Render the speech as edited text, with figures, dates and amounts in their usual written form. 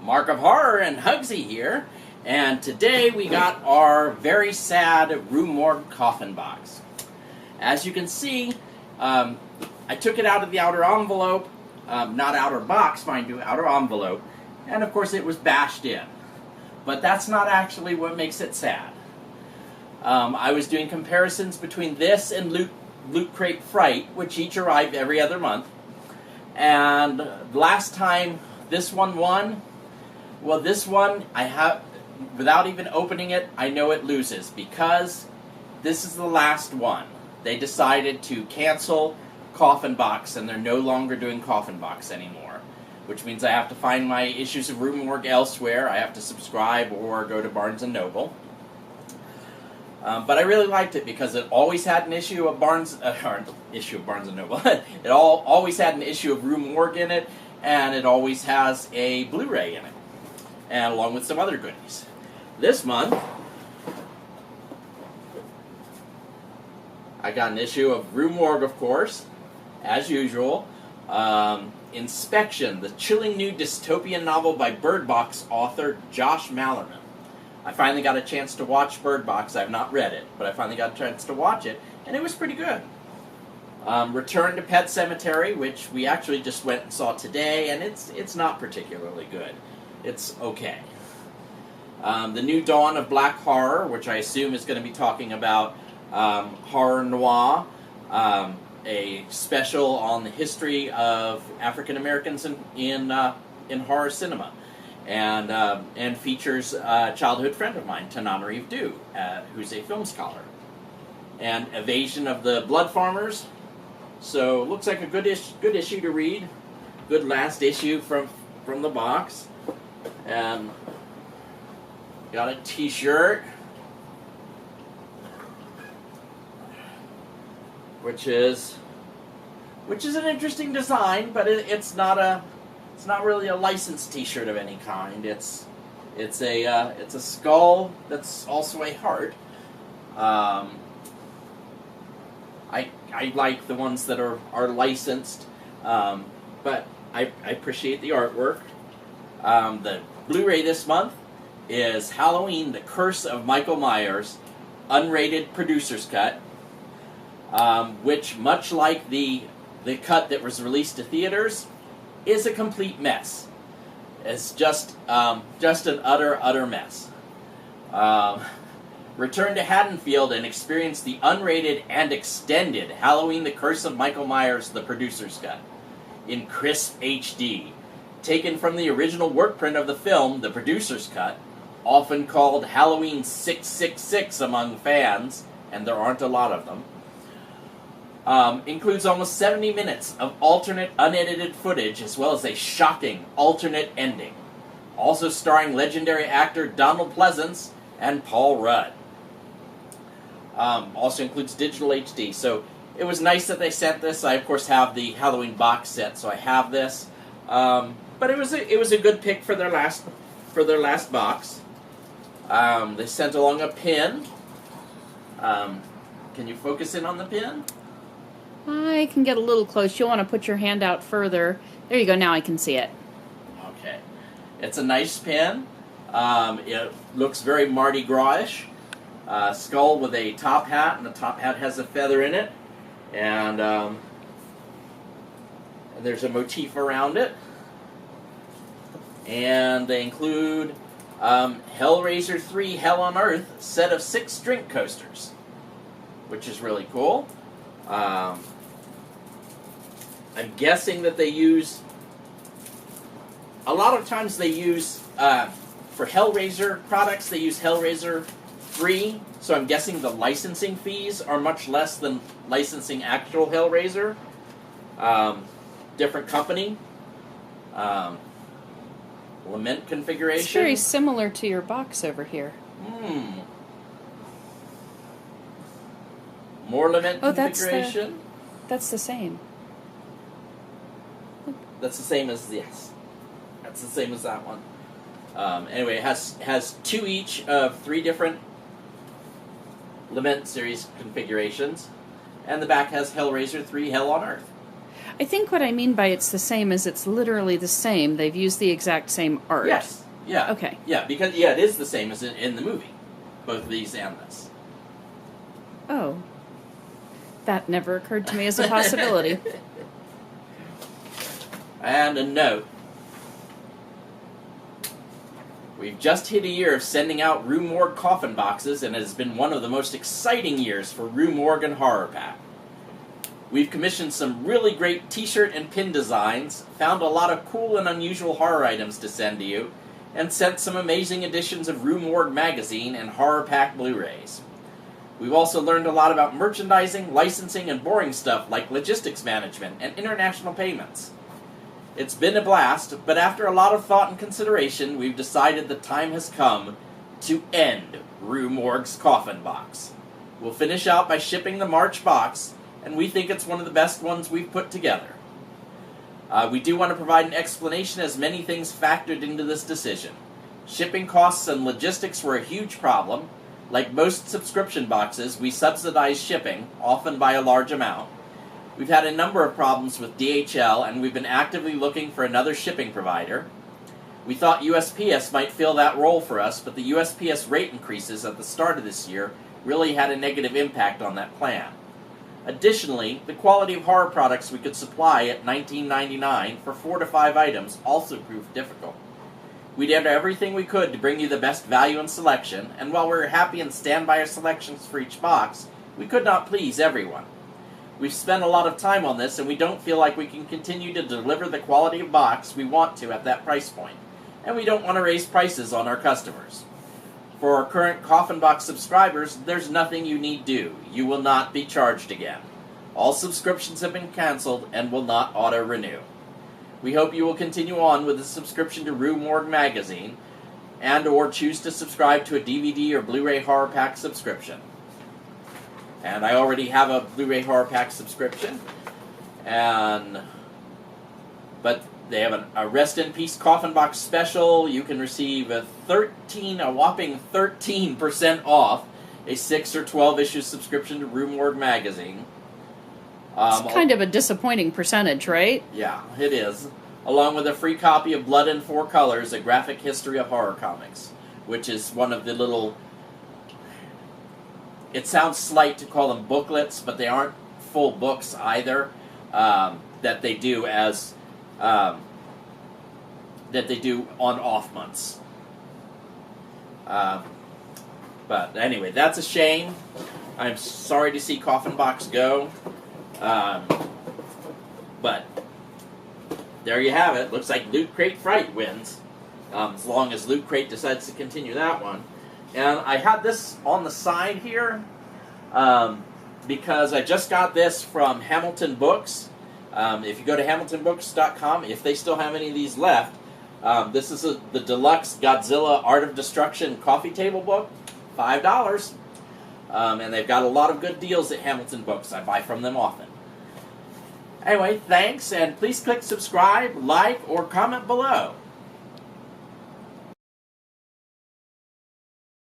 Marc of Horror and Hugsy here, and today we got our very sad Rue Morgue Coffin box. As you can see, I took it out of the outer envelope, not outer box, mind you, outer envelope, and of course it was bashed in. But that's not actually what makes it sad. I was doing comparisons between this and Loot Crate Fright, which each arrive every other month, and last time this one won. Well, this one, without even opening it, I know it loses, because this is the last one. They decided to cancel Coffin Box, and they're no longer doing Coffin Box anymore, which means I have to find my issues of Rue Morgue elsewhere. I have to subscribe or go to Barnes & Noble. But I really liked it because it always had an issue of Barnes & Noble. It always had an issue of Rue Morgue in it, and it always has a Blu-ray in it, and along with some other goodies. This month, I got an issue of Rue Morgue, of course, as usual. Inspection, the chilling new dystopian novel by Bird Box author Josh Malerman. I finally got a chance to watch Bird Box. I've not read it, but I finally got a chance to watch it, and it was pretty good. Return to Pet Sematary, which we actually just went and saw today, and it's not particularly good. It's okay. The New Dawn of Black Horror, which I assume is going to be talking about horror noir, a special on the history of African Americans in horror cinema, and features a childhood friend of mine, Tananarive Dew, who's a film scholar. And Evasion of the Blood Farmers. So looks like a good issue to read. Good last issue from the box. And got a T-shirt, which is an interesting design, but it's not really a licensed T-shirt of any kind. It's a skull that's also a heart. I like the ones that are licensed, but I appreciate the artwork. The Blu-ray this month is Halloween: The Curse of Michael Myers, unrated producer's cut, which, much like the cut that was released to theaters, is a complete mess. It's just an utter mess. Return to Haddonfield and experience the unrated and extended Halloween: The Curse of Michael Myers, the producer's cut, in crisp HD, taken from the original work print of the film, the producer's cut, often called Halloween 666 among fans, and there aren't a lot of them. Includes almost 70 minutes of alternate unedited footage, as well as a shocking alternate ending. Also starring legendary actor Donald Pleasance and Paul Rudd. Also includes digital HD. So it was nice that they sent this. I, of course, have the Halloween box set, so I have this. But it was a good pick for their last box. They sent along a pin. Can you focus in on the pin? I can get a little close. You'll want to put your hand out further. There you go. Now I can see it. Okay. It's a nice pin. It looks very Mardi Gras-ish. Skull with a top hat, and the top hat has a feather in it. And there's a motif around it. And they include Hellraiser 3 Hell on Earth set of 6 drink coasters, which is really cool. I'm guessing that they use... A lot of times they use... for Hellraiser products, they use Hellraiser 3, so I'm guessing the licensing fees are much less than licensing actual Hellraiser. Different company. Lament configuration. It's very similar to your box over here. More lament configuration. That's the same. That's the same as, yes. That's the same as that one. Anyway, it has 2 each of 3 different Lament series configurations, and the back has Hellraiser 3 Hell on Earth. I think what I mean by it's the same is it's literally the same. They've used the exact same art. Yes. Yeah. Okay. Yeah, because it is the same as in the movie. Both these and this. Oh. That never occurred to me as a possibility. And a note. We've just hit a year of sending out Rue Morgue Coffin boxes, and it has been one of the most exciting years for Rue Morgue and HorrorPack. We've commissioned some really great t-shirt and pin designs, found a lot of cool and unusual horror items to send to you, and sent some amazing editions of Rue Morgue magazine and HorrorPack Blu-rays. We've also learned a lot about merchandising, licensing, and boring stuff like logistics management and international payments. It's been a blast, but after a lot of thought and consideration, we've decided the time has come to end Rue Morgue's Coffin Box. We'll finish out by shipping the March box, and we think it's one of the best ones we've put together. We do want to provide an explanation as many things factored into this decision. Shipping costs and logistics were a huge problem. Like most subscription boxes, we subsidize shipping, often by a large amount. We've had a number of problems with DHL, and we've been actively looking for another shipping provider. We thought USPS might fill that role for us, but the USPS rate increases at the start of this year really had a negative impact on that plan. Additionally, the quality of horror products we could supply at $19.99 for 4 to 5 items also proved difficult. We did everything we could to bring you the best value and selection, and while we were happy and stand by our selections for each box, we could not please everyone. We've spent a lot of time on this, and we don't feel like we can continue to deliver the quality of box we want to at that price point, and we don't want to raise prices on our customers. For our current Coffin Box subscribers, there's nothing you need do. You will not be charged again. All subscriptions have been canceled and will not auto-renew. We hope you will continue on with a subscription to Rue Morgue magazine, and or choose to subscribe to a DVD or Blu-ray horror pack subscription. And I already have a Blu-ray horror pack subscription, but they have a Rest in Peace Coffin Box special. You can receive a whopping 13% off a 6 or 12 issue subscription to Rue Morgue magazine. It's kind of a disappointing percentage, right? Yeah, it is. Along with a free copy of Blood in 4 Colors, A Graphic History of Horror Comics, which is one of the little... It sounds slight to call them booklets, but they aren't full books either, that they do as... that they do on off months. But anyway, that's a shame. I'm sorry to see Coffin Box go. But there you have it. Looks like Loot Crate Fright wins, as long as Loot Crate decides to continue that one. And I had this on the side here because I just got this from Hamilton Books. If you go to hamiltonbooks.com, if they still have any of these left, this is the deluxe Godzilla Art of Destruction coffee table book, $5. And they've got a lot of good deals at Hamilton Books. I buy from them often. Anyway, thanks, and please click subscribe, like, or comment below.